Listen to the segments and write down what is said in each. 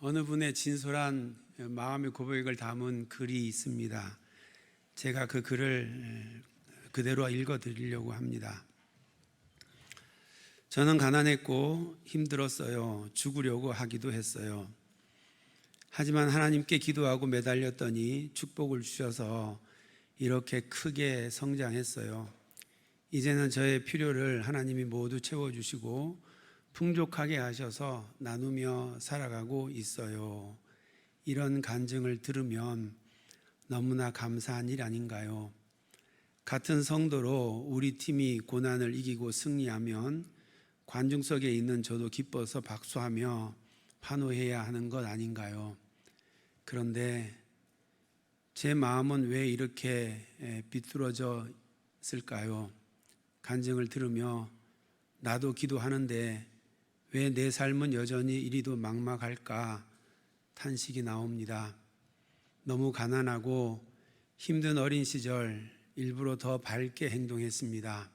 어느 분의 진솔한 마음의 고백을 담은 글이 있습니다. 제가 그 글을 그대로 읽어드리려고 합니다. 저는 가난했고 힘들었어요. 죽으려고 하기도 했어요. 하지만 하나님께 기도하고 매달렸더니 축복을 주셔서 이렇게 크게 성장했어요. 이제는 저의 필요를 하나님이 모두 채워주시고 풍족하게 하셔서 나누며 살아가고 있어요. 이런 간증을 들으면 너무나 감사한 일 아닌가요? 같은 성도로 우리 팀이 고난을 이기고 승리하면 관중석에 있는 저도 기뻐서 박수하며 환호해야 하는 것 아닌가요? 그런데 제 마음은 왜 이렇게 비뚤어졌을까요? 간증을 들으며 나도 기도하는데 왜 내 삶은 여전히 이리도 막막할까 탄식이 나옵니다. 너무 가난하고 힘든 어린 시절 일부러 더 밝게 행동했습니다.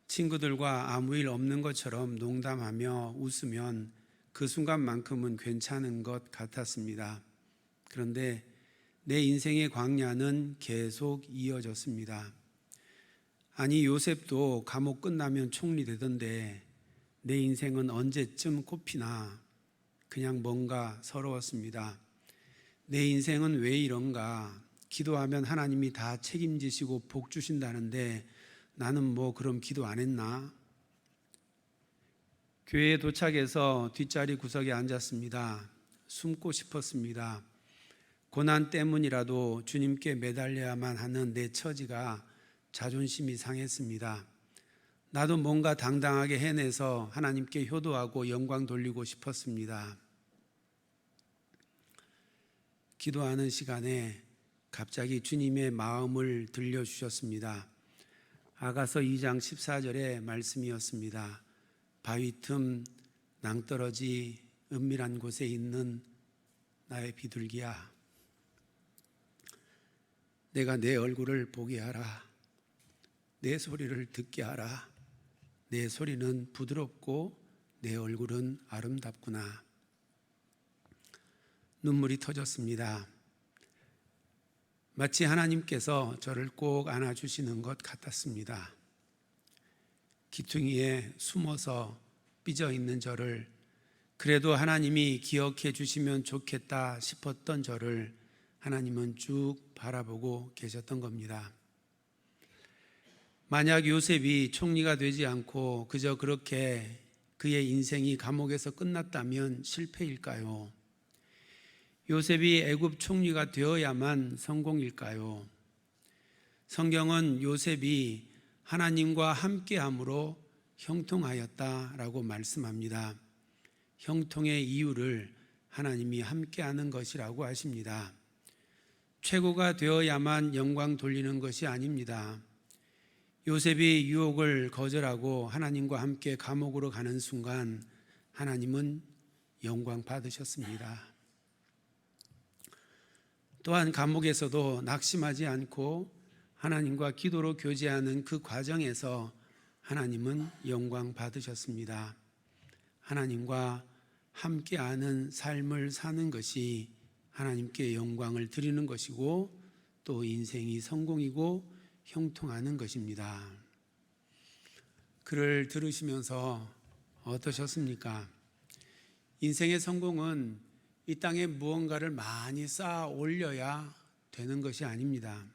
친구들과 아무 일 없는 것처럼 농담하며 웃으면 그 순간만큼은 괜찮은 것 같았습니다. 그런데 내 인생의 광야는 계속 이어졌습니다. 아니, 요셉도 감옥 끝나면 총리 되던데 내 인생은 언제쯤 꽃피나 그냥 뭔가 서러웠습니다. 내 인생은 왜 이런가? 기도하면 하나님이 다 책임지시고 복 주신다는데 나는 뭐 그럼 기도 안 했나? 교회에 도착해서 뒷자리 구석에 앉았습니다. 숨고 싶었습니다. 고난 때문이라도 주님께 매달려야만 하는 내 처지가 자존심이 상했습니다. 나도 뭔가 당당하게 해내서 하나님께 효도하고 영광 돌리고 싶었습니다. 기도하는 시간에 갑자기 주님의 마음을 들려주셨습니다. 아가서 2장 14절의 말씀이었습니다. 바위 틈 낭떠러지 은밀한 곳에 있는 나의 비둘기야, 내가 내 얼굴을 보게 하라. 내 소리를 듣게 하라. 내 소리는 부드럽고 내 얼굴은 아름답구나. 눈물이 터졌습니다. 마치 하나님께서 저를 꼭 안아주시는 것 같았습니다. 기퉁이에 숨어서 삐져있는 저를, 그래도 하나님이 기억해 주시면 좋겠다 싶었던 저를 하나님은 쭉 바라보고 계셨던 겁니다. 만약 요셉이 총리가 되지 않고 그저 그렇게 그의 인생이 감옥에서 끝났다면 실패일까요? 요셉이 애굽 총리가 되어야만 성공일까요? 성경은 요셉이 하나님과 함께함으로 형통하였다라고 말씀합니다. 형통의 이유를 하나님이 함께하는 것이라고 하십니다. 최고가 되어야만 영광 돌리는 것이 아닙니다. 요셉이 유혹을 거절하고 하나님과 함께 감옥으로 가는 순간 하나님은 영광 받으셨습니다. 또한 감옥에서도 낙심하지 않고 하나님과 기도로 교제하는 그 과정에서 하나님은 영광 받으셨습니다. 하나님과 함께하는 삶을 사는 것이 하나님께 영광을 드리는 것이고 또 인생이 성공이고 형통하는 것입니다. 글을 들으시면서 어떠셨습니까? 인생의 성공은 이 땅에 무언가를 많이 쌓아 올려야 되는 것이 아닙니다.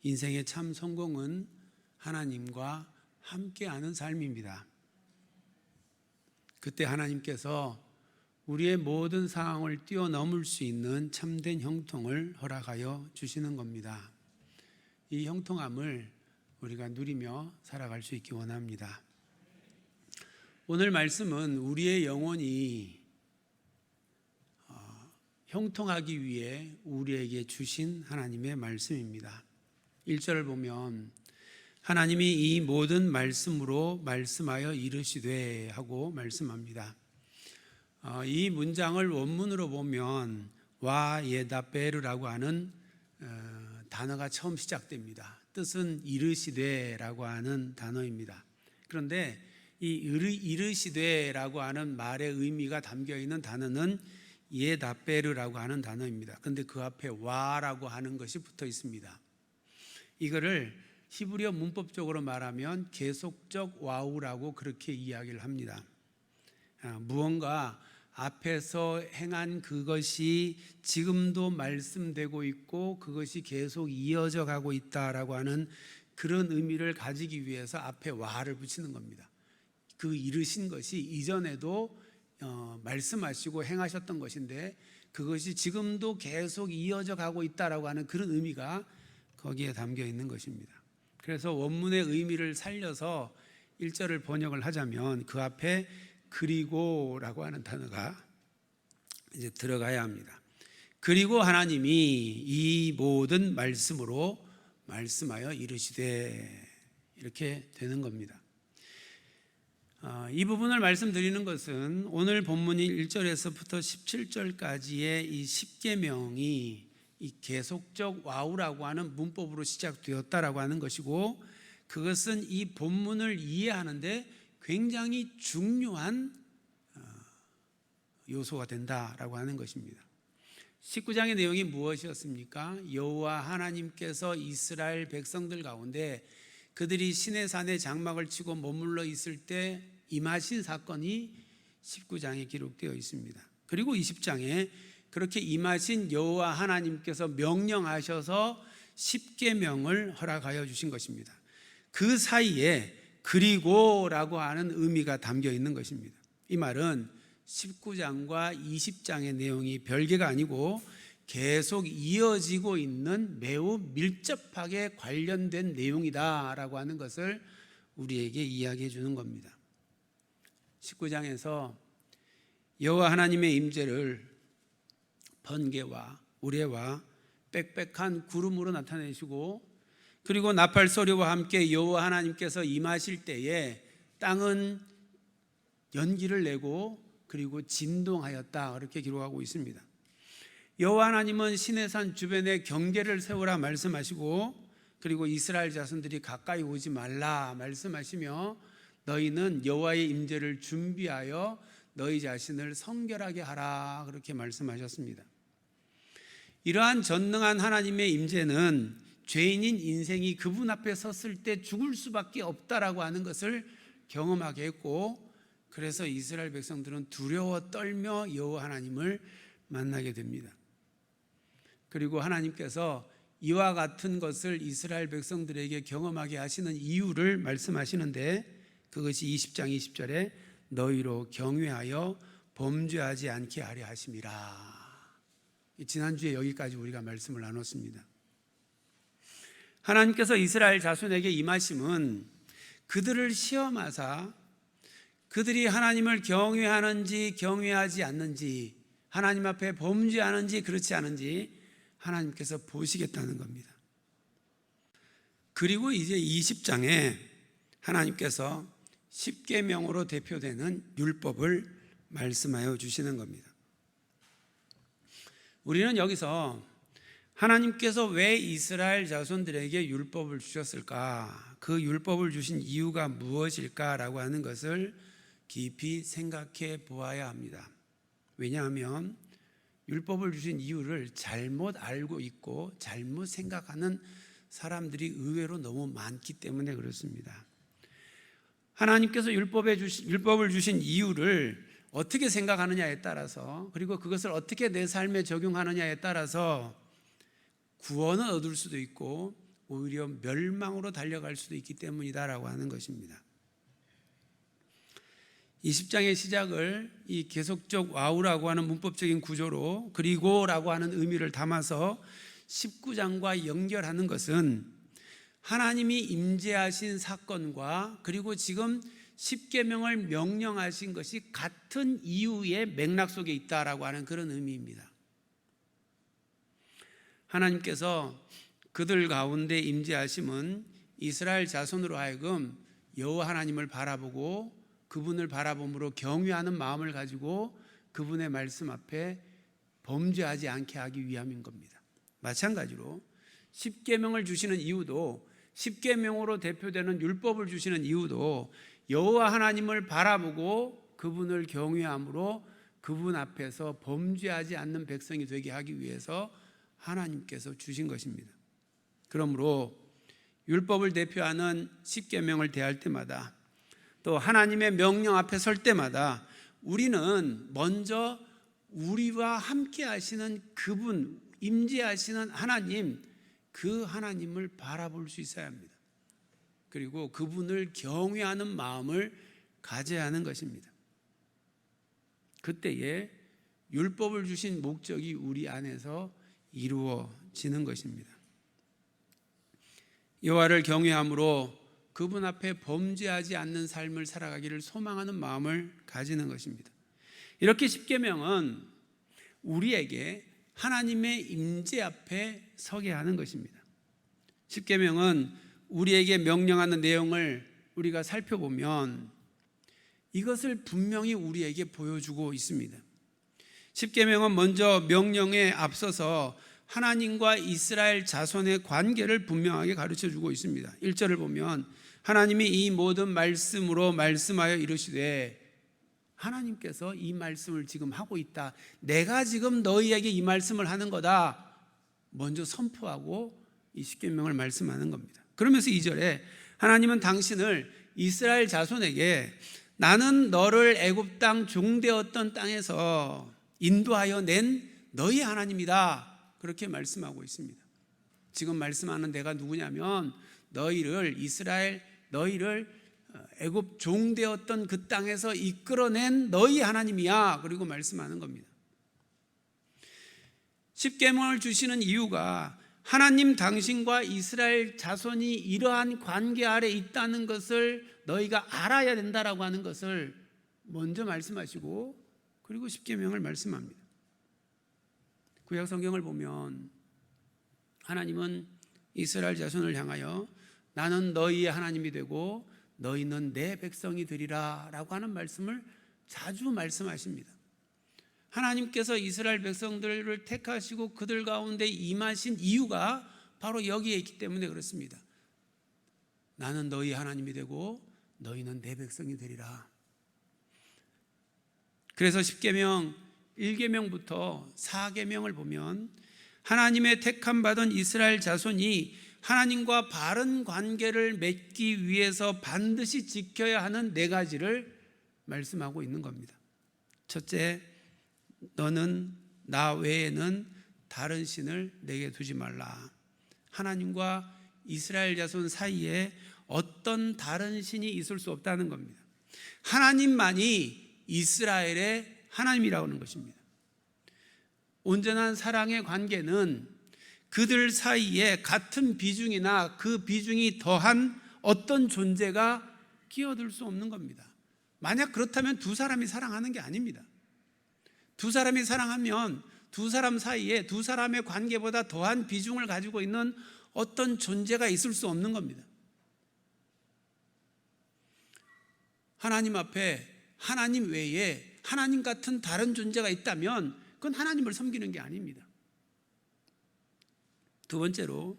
인생의 참 성공은 하나님과 함께하는 삶입니다. 그때 하나님께서 우리의 모든 상황을 뛰어넘을 수 있는 참된 형통을 허락하여 주시는 겁니다. 이 형통함을 우리가 누리며 살아갈 수 있기 원합니다. 오늘 말씀은 우리의 영혼이 형통하기 위해 우리에게 주신 하나님의 말씀입니다. 1절을 보면 하나님이 이 모든 말씀으로 말씀하여 이르시되 하고 말씀합니다. 이 문장을 원문으로 보면 와 예다베르라고 하는 단어가 처음 시작됩니다. 뜻은 이르시되라고 하는 단어입니다. 그런데 이 이르시되라고 하는 말의 의미가 담겨 있는 단어는 예다베르라고 하는 단어입니다. 근데 그 앞에 와라고 하는 것이 붙어 있습니다. 이거를 히브리어 문법적으로 말하면 계속적 와우라고 그렇게 이야기를 합니다. 무언가 앞에서 행한 그것이 지금도 말씀되고 있고 그것이 계속 이어져 가고 있다라고 하는 그런 의미를 가지기 위해서 앞에 와를 붙이는 겁니다. 그 이르신 것이 이전에도 말씀하시고 행하셨던 것인데 그것이 지금도 계속 이어져 가고 있다라고 하는 그런 의미가 거기에 담겨 있는 것입니다. 그래서 원문의 의미를 살려서 1절을 번역을 하자면 그 앞에 그리고라고 하는 단어가 이제 들어가야 합니다. 그리고 하나님이 이 모든 말씀으로 말씀하여 이르시되, 이렇게 되는 겁니다. 이 부분을 말씀드리는 것은 오늘 본문인 1절에서부터 17절까지의 이 십계명이 이 계속적 와우라고 하는 문법으로 시작되었다라고 하는 것이고, 그것은 이 본문을 이해하는데 굉장히 중요한 요소가 된다라고 하는 것입니다. 19장의 내용이 무엇이었습니까? 여호와 하나님께서 이스라엘 백성들 가운데 그들이 시내산에 장막을 치고 머물러 있을 때 임하신 사건이 19장에 기록되어 있습니다. 그리고 20장에 그렇게 임하신 여호와 하나님께서 명령하셔서 십계명을 허락하여 주신 것입니다. 그 사이에 그리고라고 하는 의미가 담겨 있는 것입니다. 이 말은 19장과 20장의 내용이 별개가 아니고 계속 이어지고 있는 매우 밀접하게 관련된 내용이다라고 하는 것을 우리에게 이야기해 주는 겁니다. 19장에서 여호와 하나님의 임재를 번개와 우레와 빽빽한 구름으로 나타내시고, 그리고 나팔 소리와 함께 여호와 하나님께서 임하실 때에 땅은 연기를 내고 그리고 진동하였다, 그렇게 기록하고 있습니다. 여호와 하나님은 시내산 주변에 경계를 세우라 말씀하시고, 그리고 이스라엘 자손들이 가까이 오지 말라 말씀하시며 너희는 여호와의 임재를 준비하여 너희 자신을 성결하게 하라, 그렇게 말씀하셨습니다. 이러한 전능한 하나님의 임재는 죄인인 인생이 그분 앞에 섰을 때 죽을 수밖에 없다라고 하는 것을 경험하게 했고, 그래서 이스라엘 백성들은 두려워 떨며 여호와 하나님을 만나게 됩니다. 그리고 하나님께서 이와 같은 것을 이스라엘 백성들에게 경험하게 하시는 이유를 말씀하시는데, 그것이 20장 20절에 너희로 경외하여 범죄하지 않게 하려 하심이라. 지난주에 여기까지 우리가 말씀을 나눴습니다. 하나님께서 이스라엘 자손에게 임하심은 그들을 시험하사 그들이 하나님을 경외하는지 경외하지 않는지, 하나님 앞에 범죄하는지 그렇지 않은지 하나님께서 보시겠다는 겁니다. 그리고 이제 20장에 하나님께서 십계명으로 대표되는 율법을 말씀하여 주시는 겁니다. 우리는 여기서 하나님께서 왜 이스라엘 자손들에게 율법을 주셨을까, 그 율법을 주신 이유가 무엇일까라고 하는 것을 깊이 생각해 보아야 합니다. 왜냐하면 율법을 주신 이유를 잘못 알고 있고 잘못 생각하는 사람들이 의외로 너무 많기 때문에 그렇습니다. 하나님께서 율법을 주신 이유를 어떻게 생각하느냐에 따라서, 그리고 그것을 어떻게 내 삶에 적용하느냐에 따라서 구원을 얻을 수도 있고 오히려 멸망으로 달려갈 수도 있기 때문이다라고 하는 것입니다. 20장의 시작을 이 계속적 와우라고 하는 문법적인 구조로 그리고라고 하는 의미를 담아서 19장과 연결하는 것은 하나님이 임재하신 사건과 그리고 지금 십계명을 명령하신 것이 같은 이유의 맥락 속에 있다라고 하는 그런 의미입니다. 하나님께서 그들 가운데 임재하심은 이스라엘 자손으로 하여금 여호와 하나님을 바라보고 그분을 바라봄으로 경외하는 마음을 가지고 그분의 말씀 앞에 범죄하지 않게 하기 위함인 겁니다. 마찬가지로 십계명을 주시는 이유도, 십계명으로 대표되는 율법을 주시는 이유도 여호와 하나님을 바라보고 그분을 경외함으로 그분 앞에서 범죄하지 않는 백성이 되게 하기 위해서 하나님께서 주신 것입니다. 그러므로 율법을 대표하는 십계명을 대할 때마다 또 하나님의 명령 앞에 설 때마다 우리는 먼저 우리와 함께 하시는 그분, 임재하시는 하나님, 그 하나님을 바라볼 수 있어야 합니다. 그리고 그분을 경외하는 마음을 가져야 하는 것입니다. 그때에 율법을 주신 목적이 우리 안에서 이루어지는 것입니다. 여호와를 경외함으로 그분 앞에 범죄하지 않는 삶을 살아가기를 소망하는 마음을 가지는 것입니다. 이렇게 십계명은 우리에게 하나님의 임재 앞에 서게 하는 것입니다. 십계명은 우리에게 명령하는 내용을 우리가 살펴보면 이것을 분명히 우리에게 보여주고 있습니다. 십계명은 먼저 명령에 앞서서 하나님과 이스라엘 자손의 관계를 분명하게 가르쳐주고 있습니다. 1절을 보면 하나님이 이 모든 말씀으로 말씀하여 이르시되, 하나님께서 이 말씀을 지금 하고 있다, 내가 지금 너희에게 이 말씀을 하는 거다, 먼저 선포하고 이 십계명을 말씀하는 겁니다. 그러면서 2절에 하나님은 당신을 이스라엘 자손에게 나는 너를 애굽 땅 종되었던 땅에서 인도하여 낸 너희 하나님이다, 그렇게 말씀하고 있습니다. 지금 말씀하는 내가 누구냐면 너희를 애굽 종되었던 그 땅에서 이끌어낸 너희 하나님이야, 그리고 말씀하는 겁니다. 십계명을 주시는 이유가 하나님 당신과 이스라엘 자손이 이러한 관계 아래 있다는 것을 너희가 알아야 된다라고 하는 것을 먼저 말씀하시고, 그리고 십계명을 말씀합니다. 구약 성경을 보면 하나님은 이스라엘 자손을 향하여 나는 너희의 하나님이 되고 너희는 내 백성이 되리라 라고 하는 말씀을 자주 말씀하십니다. 하나님께서 이스라엘 백성들을 택하시고 그들 가운데 임하신 이유가 바로 여기에 있기 때문에 그렇습니다. 나는 너희 하나님이 되고 너희는 내 백성이 되리라. 그래서 십계명 1계명부터 4계명을 보면 하나님의 택함 받은 이스라엘 자손이 하나님과 바른 관계를 맺기 위해서 반드시 지켜야 하는 4가지를 말씀하고 있는 겁니다. 첫째, 너는 나 외에는 다른 신을 내게 두지 말라. 하나님과 이스라엘 자손 사이에 어떤 다른 신이 있을 수 없다는 겁니다. 하나님만이 이스라엘의 하나님이라고 하는 것입니다. 온전한 사랑의 관계는 그들 사이에 같은 비중이나 그 비중이 더한 어떤 존재가 끼어들 수 없는 겁니다. 만약 그렇다면 두 사람이 사랑하는 게 아닙니다. 두 사람이 사랑하면 두 사람 사이에 두 사람의 관계보다 더한 비중을 가지고 있는 어떤 존재가 있을 수 없는 겁니다. 하나님 앞에 하나님 외에 하나님 같은 다른 존재가 있다면 그건 하나님을 섬기는 게 아닙니다. 두 번째로,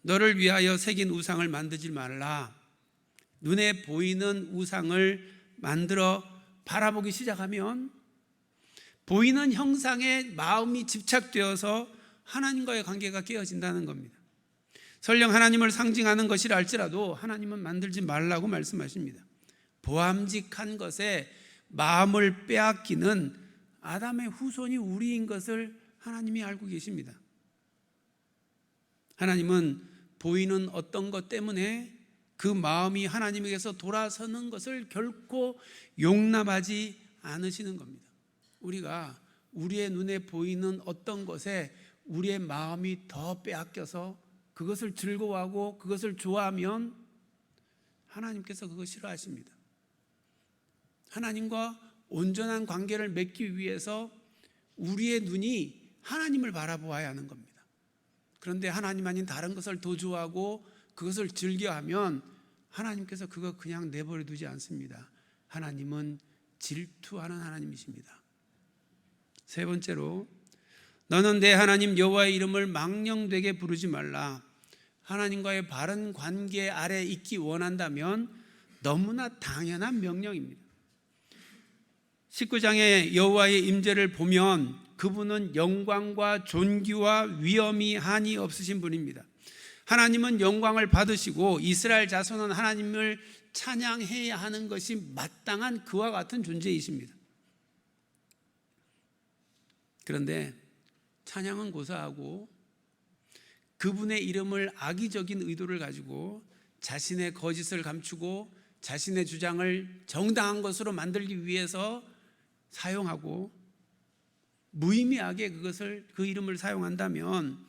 너를 위하여 새긴 우상을 만들지 말라. 눈에 보이는 우상을 만들어 바라보기 시작하면 보이는 형상에 마음이 집착되어서 하나님과의 관계가 깨어진다는 겁니다. 설령 하나님을 상징하는 것이라 할지라도 하나님은 만들지 말라고 말씀하십니다. 보암직한 것에 마음을 빼앗기는 아담의 후손이 우리인 것을 하나님이 알고 계십니다. 하나님은 보이는 어떤 것 때문에 그 마음이 하나님에게서 돌아서는 것을 결코 용납하지 않으시는 겁니다. 우리가 우리의 눈에 보이는 어떤 것에 우리의 마음이 더 빼앗겨서 그것을 즐거워하고 그것을 좋아하면 하나님께서 그거 싫어하십니다. 하나님과 온전한 관계를 맺기 위해서 우리의 눈이 하나님을 바라보아야 하는 겁니다. 그런데 하나님 아닌 다른 것을 더 좋아하고 그것을 즐겨하면 하나님께서 그거 그냥 내버려 두지 않습니다. 하나님은 질투하는 하나님이십니다. 세 번째로, 너는 내 하나님 여호와의 이름을 망령되게 부르지 말라. 하나님과의 바른 관계 아래 있기 원한다면 너무나 당연한 명령입니다. 19장의 여호와의 임재를 보면 그분은 영광과 존귀와 위엄이 한이 없으신 분입니다. 하나님은 영광을 받으시고 이스라엘 자손은 하나님을 찬양해야 하는 것이 마땅한 그와 같은 존재이십니다. 그런데 찬양은 고사하고 그분의 이름을 악의적인 의도를 가지고 자신의 거짓을 감추고 자신의 주장을 정당한 것으로 만들기 위해서 사용하고 무의미하게 그 이름을 사용한다면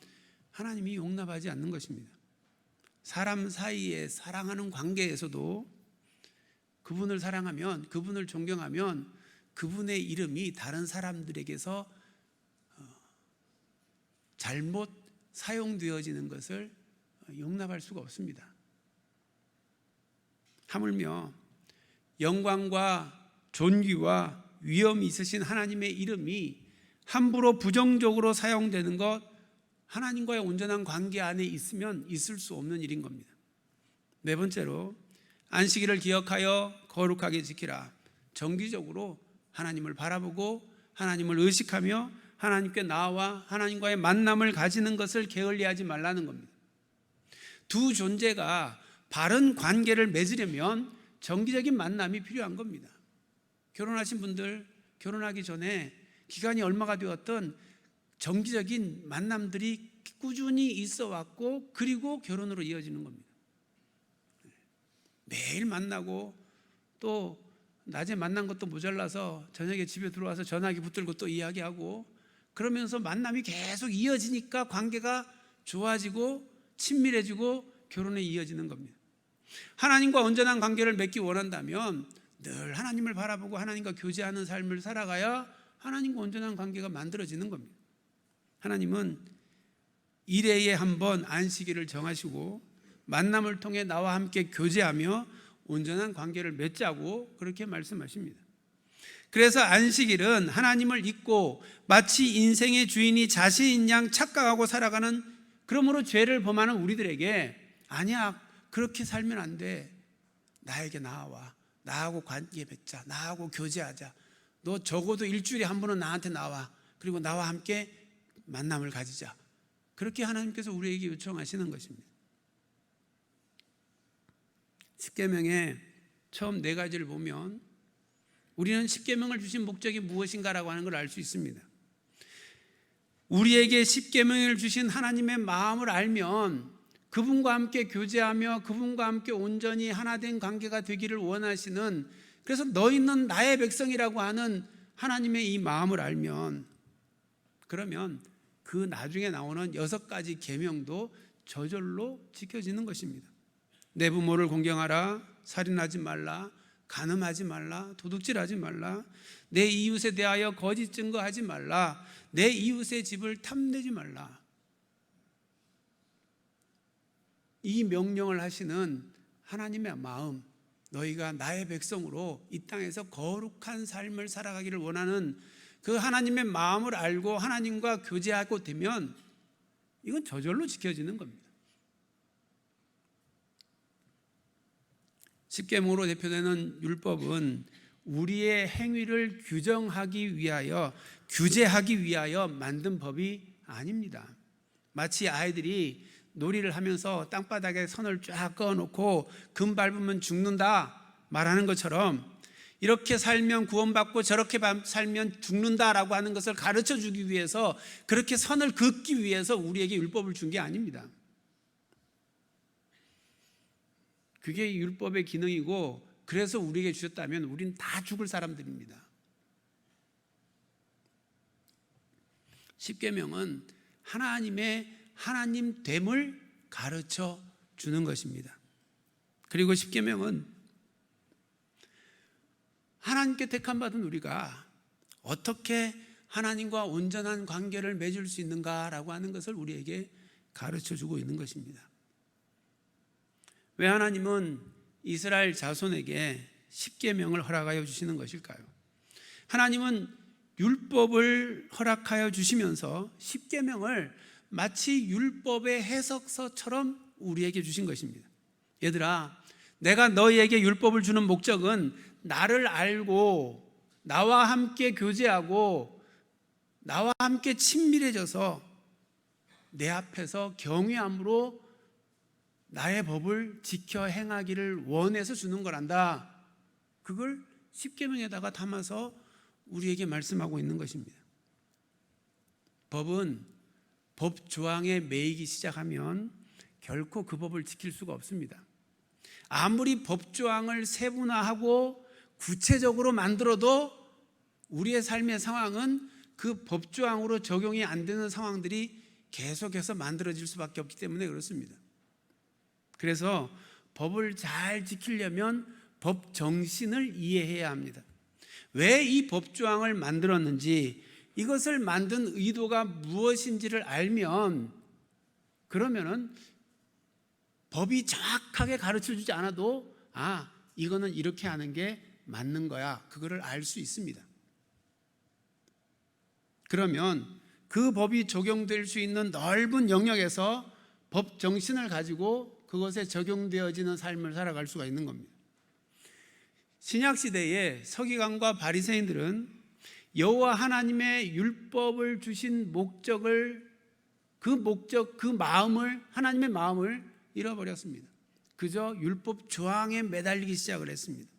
하나님이 용납하지 않는 것입니다. 사람 사이에 사랑하는 관계에서도 그분을 사랑하면, 그분을 존경하면 그분의 이름이 다른 사람들에게서 잘못 사용되어지는 것을 용납할 수가 없습니다. 하물며 영광과 존귀와 위엄이 있으신 하나님의 이름이 함부로 부정적으로 사용되는 것, 하나님과의 온전한 관계 안에 있으면 있을 수 없는 일인 겁니다. 네 번째로, 안식일을 기억하여 거룩하게 지키라. 정기적으로 하나님을 바라보고 하나님을 의식하며 하나님께 나와 하나님과의 만남을 가지는 것을 게을리하지 말라는 겁니다. 두 존재가 바른 관계를 맺으려면 정기적인 만남이 필요한 겁니다. 결혼하신 분들, 결혼하기 전에 기간이 얼마가 되었던 정기적인 만남들이 꾸준히 있어 왔고, 그리고 결혼으로 이어지는 겁니다. 매일 만나고 또 낮에 만난 것도 모자라서 저녁에 집에 들어와서 전화기 붙들고 또 이야기하고, 그러면서 만남이 계속 이어지니까 관계가 좋아지고 친밀해지고 결혼에 이어지는 겁니다. 하나님과 온전한 관계를 맺기 원한다면 늘 하나님을 바라보고 하나님과 교제하는 삶을 살아가야 하나님과 온전한 관계가 만들어지는 겁니다. 하나님은 1회에 한 번 안식일을 정하시고 만남을 통해 나와 함께 교제하며 온전한 관계를 맺자고 그렇게 말씀하십니다. 그래서 안식일은 하나님을 잊고 마치 인생의 주인이 자신인 양 착각하고 살아가는, 그러므로 죄를 범하는 우리들에게 아니야, 그렇게 살면 안 돼, 나에게 나와, 나하고 관계 맺자, 나하고 교제하자, 너 적어도 일주일에 한 번은 나한테 나와, 그리고 나와 함께 만남을 가지자, 그렇게 하나님께서 우리에게 요청하시는 것입니다. 십계명의 처음 4가지를 보면 우리는 십계명을 주신 목적이 무엇인가라고 하는 걸 알 수 있습니다. 우리에게 십계명을 주신 하나님의 마음을 알면 그분과 함께 교제하며 그분과 함께 온전히 하나된 관계가 되기를 원하시는, 그래서 너희는 나의 백성이라고 하는 하나님의 이 마음을 알면, 그러면 그 나중에 나오는 6가지 계명도 저절로 지켜지는 것입니다. 내 부모를 공경하라, 살인하지 말라, 간음하지 말라, 도둑질하지 말라, 내 이웃에 대하여 거짓 증거하지 말라, 내 이웃의 집을 탐내지 말라. 이 명령을 하시는 하나님의 마음, 너희가 나의 백성으로 이 땅에서 거룩한 삶을 살아가기를 원하는 그 하나님의 마음을 알고 하나님과 교제하고 되면 이건 저절로 지켜지는 겁니다. 십계명으로 대표되는 율법은 우리의 행위를 규정하기 위하여, 규제하기 위하여 만든 법이 아닙니다. 마치 아이들이 놀이를 하면서 땅바닥에 선을 쫙 그어놓고 금 밟으면 죽는다 말하는 것처럼, 이렇게 살면 구원받고 저렇게 살면 죽는다라고 하는 것을 가르쳐 주기 위해서, 그렇게 선을 긋기 위해서 우리에게 율법을 준 게 아닙니다. 그게 율법의 기능이고, 그래서 우리에게 주셨다면 우리는 다 죽을 사람들입니다. 십계명은 하나님의 하나님됨을 가르쳐 주는 것입니다. 그리고 십계명은 하나님께 택함받은 우리가 어떻게 하나님과 온전한 관계를 맺을 수 있는가라고 하는 것을 우리에게 가르쳐 주고 있는 것입니다. 왜 하나님은 이스라엘 자손에게 십계명을 허락하여 주시는 것일까요? 하나님은 율법을 허락하여 주시면서 십계명을 마치 율법의 해석서처럼 우리에게 주신 것입니다. 얘들아, 내가 너희에게 율법을 주는 목적은 나를 알고 나와 함께 교제하고 나와 함께 친밀해져서 내 앞에서 경외함으로 나의 법을 지켜 행하기를 원해서 주는 거란다. 그걸 십계명에다가 담아서 우리에게 말씀하고 있는 것입니다. 법은 법 조항에 매이기 시작하면 결코 그 법을 지킬 수가 없습니다. 아무리 법 조항을 세분화하고 구체적으로 만들어도 우리의 삶의 상황은 그 법 조항으로 적용이 안 되는 상황들이 계속해서 만들어질 수밖에 없기 때문에 그렇습니다. 그래서 법을 잘 지키려면 법 정신을 이해해야 합니다. 왜 이 법 조항을 만들었는지, 이것을 만든 의도가 무엇인지를 알면, 그러면은 법이 정확하게 가르쳐주지 않아도 이거는 이렇게 하는 게 맞는 거야, 그거를 알 수 있습니다. 그러면 그 법이 적용될 수 있는 넓은 영역에서 법 정신을 가지고 그것에 적용되어지는 삶을 살아갈 수가 있는 겁니다. 신약 시대의 서기관과 바리새인들은 여호와 하나님의 율법을 주신 목적을, 그 마음을, 하나님의 마음을 잃어버렸습니다. 그저 율법 조항에 매달리기 시작을 했습니다.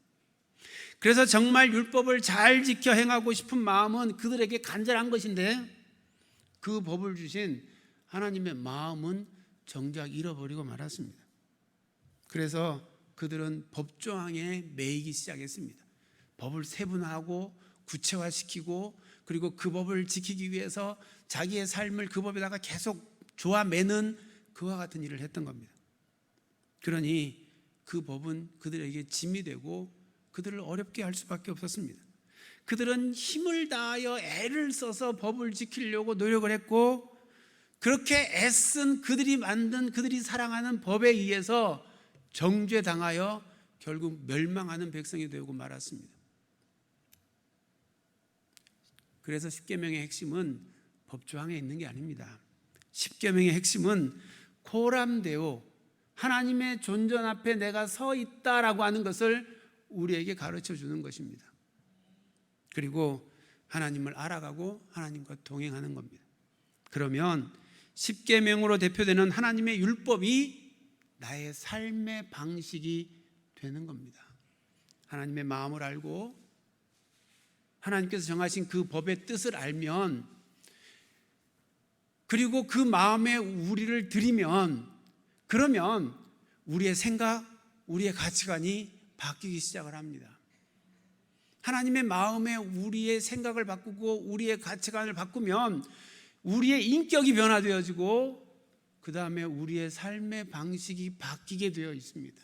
그래서 정말 율법을 잘 지켜 행하고 싶은 마음은 그들에게 간절한 것인데, 그 법을 주신 하나님의 마음은 정작 잃어버리고 말았습니다. 그래서 그들은 법 조항에 매이기 시작했습니다. 법을 세분화하고 구체화시키고, 그리고 그 법을 지키기 위해서 자기의 삶을 그 법에다가 계속 조아매는 그와 같은 일을 했던 겁니다. 그러니 그 법은 그들에게 짐이 되고 그들을 어렵게 할 수밖에 없었습니다. 그들은 힘을 다하여 애를 써서 법을 지키려고 노력을 했고, 그렇게 애쓴 그들이 만든, 그들이 사랑하는 법에 의해서 정죄당하여 결국 멸망하는 백성이 되고 말았습니다. 그래서 십계명의 핵심은 법조항에 있는 게 아닙니다. 십계명의 핵심은 코람데오, 하나님의 존전 앞에 내가 서 있다라고 하는 것을 우리에게 가르쳐 주는 것입니다. 그리고 하나님을 알아가고 하나님과 동행하는 겁니다. 그러면 십계명으로 대표되는 하나님의 율법이 나의 삶의 방식이 되는 겁니다. 하나님의 마음을 알고 하나님께서 정하신 그 법의 뜻을 알면, 그리고 그 마음에 우리를 들이면, 그러면 우리의 생각, 우리의 가치관이 바뀌기 시작을 합니다. 하나님의 마음에 우리의 생각을 바꾸고 우리의 가치관을 바꾸면 우리의 인격이 변화되어지고, 그 다음에 우리의 삶의 방식이 바뀌게 되어 있습니다.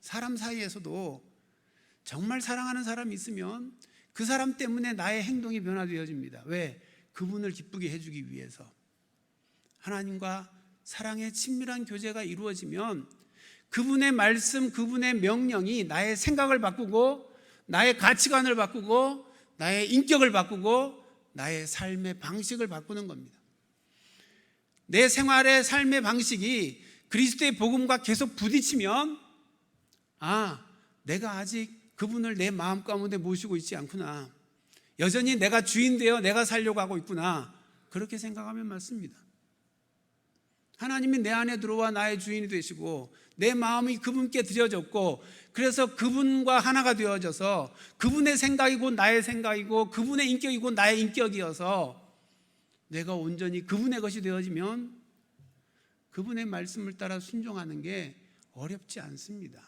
사람 사이에서도 정말 사랑하는 사람이 있으면 그 사람 때문에 나의 행동이 변화되어집니다. 왜? 그분을 기쁘게 해주기 위해서. 하나님과 사랑의 친밀한 교제가 이루어지면 그분의 말씀, 그분의 명령이 나의 생각을 바꾸고 나의 가치관을 바꾸고 나의 인격을 바꾸고 나의 삶의 방식을 바꾸는 겁니다. 내 생활의 삶의 방식이 그리스도의 복음과 계속 부딪히면, 내가 아직 그분을 내 마음 가운데 모시고 있지 않구나, 여전히 내가 주인 되어 내가 살려고 하고 있구나, 그렇게 생각하면 맞습니다. 하나님이 내 안에 들어와 나의 주인이 되시고 내 마음이 그분께 드려졌고, 그래서 그분과 하나가 되어져서 그분의 생각이고 나의 생각이고 그분의 인격이고 나의 인격이어서 내가 온전히 그분의 것이 되어지면 그분의 말씀을 따라 순종하는 게 어렵지 않습니다.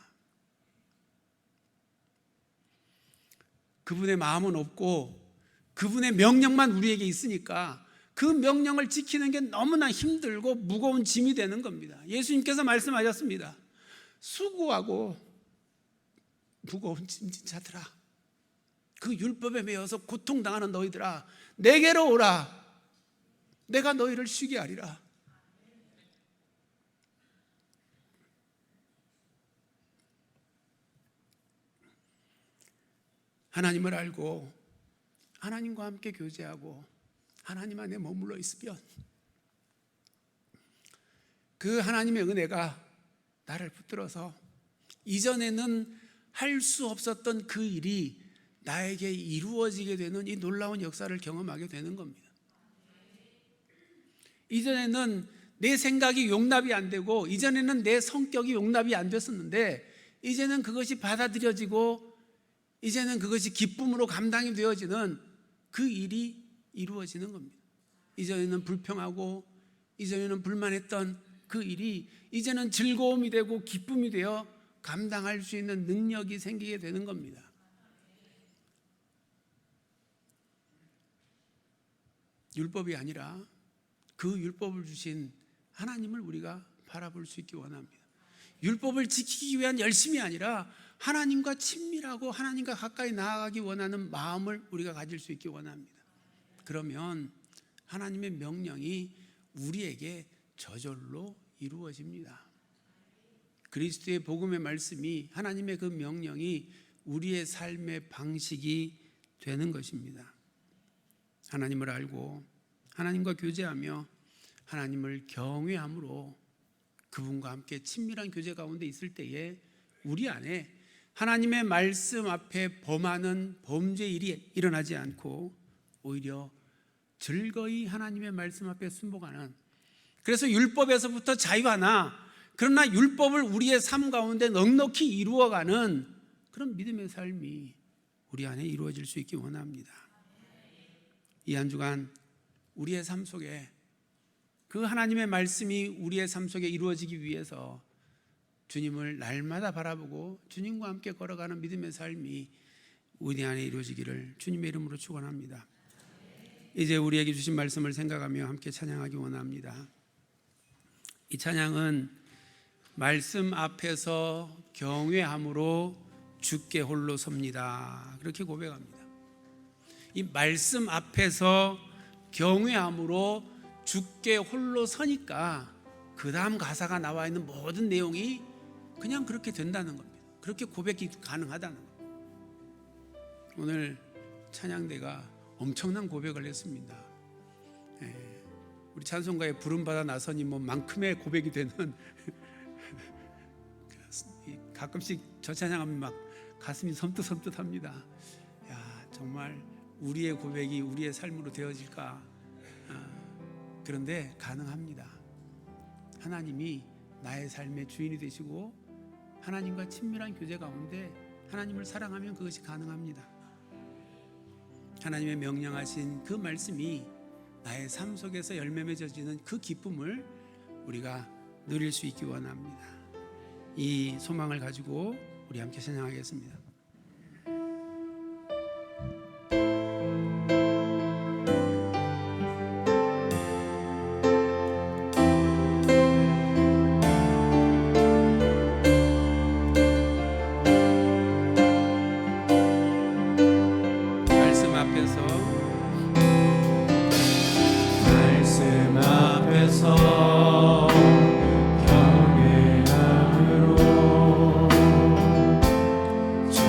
그분의 마음은 없고 그분의 명령만 우리에게 있으니까 그 명령을 지키는 게 너무나 힘들고 무거운 짐이 되는 겁니다. 예수님께서 말씀하셨습니다. 수고하고 무거운 짐진 자들아, 그 율법에 매여서 고통당하는 너희들아, 내게로 오라. 내가 너희를 쉬게 하리라. 하나님을 알고 하나님과 함께 교제하고 하나님 안에 머물러 있으면 그 하나님의 은혜가 나를 붙들어서 이전에는 할 수 없었던 그 일이 나에게 이루어지게 되는 이 놀라운 역사를 경험하게 되는 겁니다. 이전에는 내 생각이 용납이 안 되고, 이전에는 내 성격이 용납이 안 됐었는데, 이제는 그것이 받아들여지고, 이제는 그것이 기쁨으로 감당이 되어지는 그 일이 이루어지는 겁니다. 이전에는 불평하고, 이전에는 불만했던 그 일이 이제는 즐거움이 되고 기쁨이 되어 감당할 수 있는 능력이 생기게 되는 겁니다. 율법이 아니라 그 율법을 주신 하나님을 우리가 바라볼 수 있기 원합니다. 율법을 지키기 위한 열심이 아니라 하나님과 친밀하고 하나님과 가까이 나아가기 원하는 마음을 우리가 가질 수 있기 원합니다. 그러면 하나님의 명령이 우리에게 저절로 이루어집니다. 그리스도의 복음의 말씀이, 하나님의 그 명령이 우리의 삶의 방식이 되는 것입니다. 하나님을 알고 하나님과 교제하며 하나님을 경외함으로 그분과 함께 친밀한 교제 가운데 있을 때에 우리 안에 하나님의 말씀 앞에 범하는 범죄 일이 일어나지 않고 오히려 즐거이 하나님의 말씀 앞에 순복하는, 그래서 율법에서부터 자유하나 그러나 율법을 우리의 삶 가운데 넉넉히 이루어가는 그런 믿음의 삶이 우리 안에 이루어질 수 있기 원합니다. 이 한 주간 우리의 삶 속에 그 하나님의 말씀이 우리의 삶 속에 이루어지기 위해서 주님을 날마다 바라보고 주님과 함께 걸어가는 믿음의 삶이 우리 안에 이루어지기를 주님의 이름으로 축원합니다. 이제 우리에게 주신 말씀을 생각하며 함께 찬양하기 원합니다. 이 찬양은 말씀 앞에서 경외함으로 주께 홀로 섭니다, 그렇게 고백합니다. 이 말씀 앞에서 경외함으로 주께 홀로 서니까 그 다음 가사가 나와 있는 모든 내용이 그냥 그렇게 된다는 겁니다. 그렇게 고백이 가능하다는 겁니다. 오늘 찬양대가 엄청난 고백을 했습니다. 우리 찬송가에 부름받아 나서니 뭐만큼의 고백이 되는 가끔씩 저 찬양하면 막 가슴이 섬뜩섬뜩합니다. 야, 정말 우리의 고백이 우리의 삶으로 되어질까? 그런데 가능합니다. 하나님이 나의 삶의 주인이 되시고 하나님과 친밀한 교제 가운데 하나님을 사랑하면 그것이 가능합니다. 하나님의 명령하신 그 말씀이 나의 삶 속에서 열매 맺어지는 그 기쁨을 우리가 누릴 수 있기 원합니다. 이 소망을 가지고 우리 함께 찬양하겠습니다. 주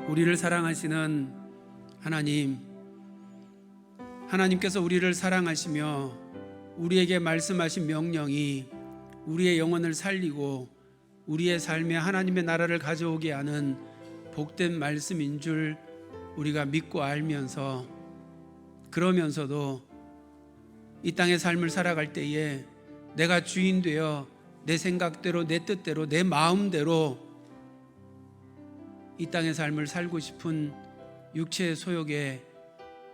우리를 사랑하시는 하나님께서 우리를 사랑하시며 우리에게 말씀하신 명령이 우리의 영혼을 살리고 우리의 삶에 하나님의 나라를 가져오게 하는 복된 말씀인 줄 우리가 믿고 알면서, 그러면서도 이 땅의 삶을 살아갈 때에 내가 주인 되어 내 생각대로, 내 뜻대로, 내 마음대로 이 땅의 삶을 살고 싶은 육체의 소욕에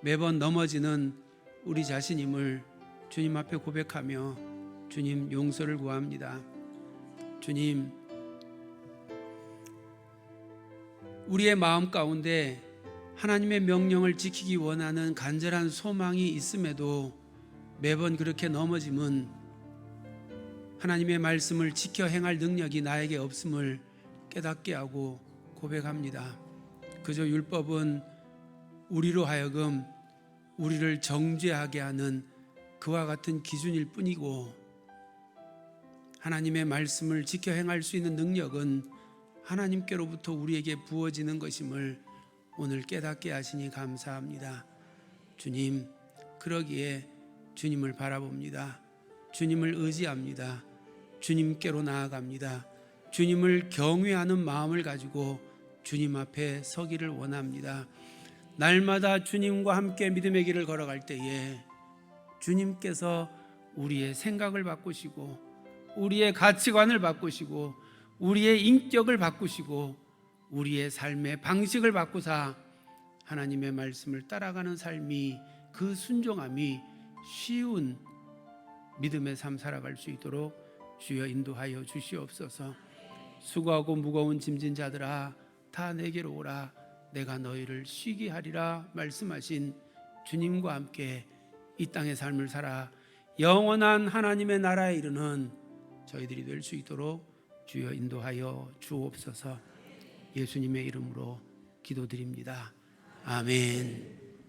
매번 넘어지는 우리 자신임을 주님 앞에 고백하며 주님 용서를 구합니다. 주님, 우리의 마음 가운데 하나님의 명령을 지키기 원하는 간절한 소망이 있음에도 매번 그렇게 넘어짐은 하나님의 말씀을 지켜 행할 능력이 나에게 없음을 깨닫게 하고 고백합니다. 그저 율법은 우리로 하여금 우리를 정죄하게 하는 그와 같은 기준일 뿐이고, 하나님의 말씀을 지켜 행할 수 있는 능력은 하나님께로부터 우리에게 부어지는 것임을 오늘 깨닫게 하시니 감사합니다. 주님, 그러기에 주님을 바라봅니다. 주님을 의지합니다. 주님께로 나아갑니다. 주님을 경외하는 마음을 가지고 주님 앞에 서기를 원합니다. 날마다 주님과 함께 믿음의 길을 걸어갈 때에 주님께서 우리의 생각을 바꾸시고 우리의 가치관을 바꾸시고 우리의 인격을 바꾸시고 우리의 삶의 방식을 바꾸사 하나님의 말씀을 따라가는 삶이, 그 순종함이 쉬운 믿음의 삶 살아갈 수 있도록 주여 인도하여 주시옵소서. 수고하고 무거운 짐진 자들아 다 내게로 오라. 내가 너희를 쉬게 하리라 말씀하신 주님과 함께 이 땅의 삶을 살아 영원한 하나님의 나라에 이르는 저희들이 될 수 있도록 주여 인도하여 주옵소서. 예수님의 이름으로 기도드립니다. 아멘.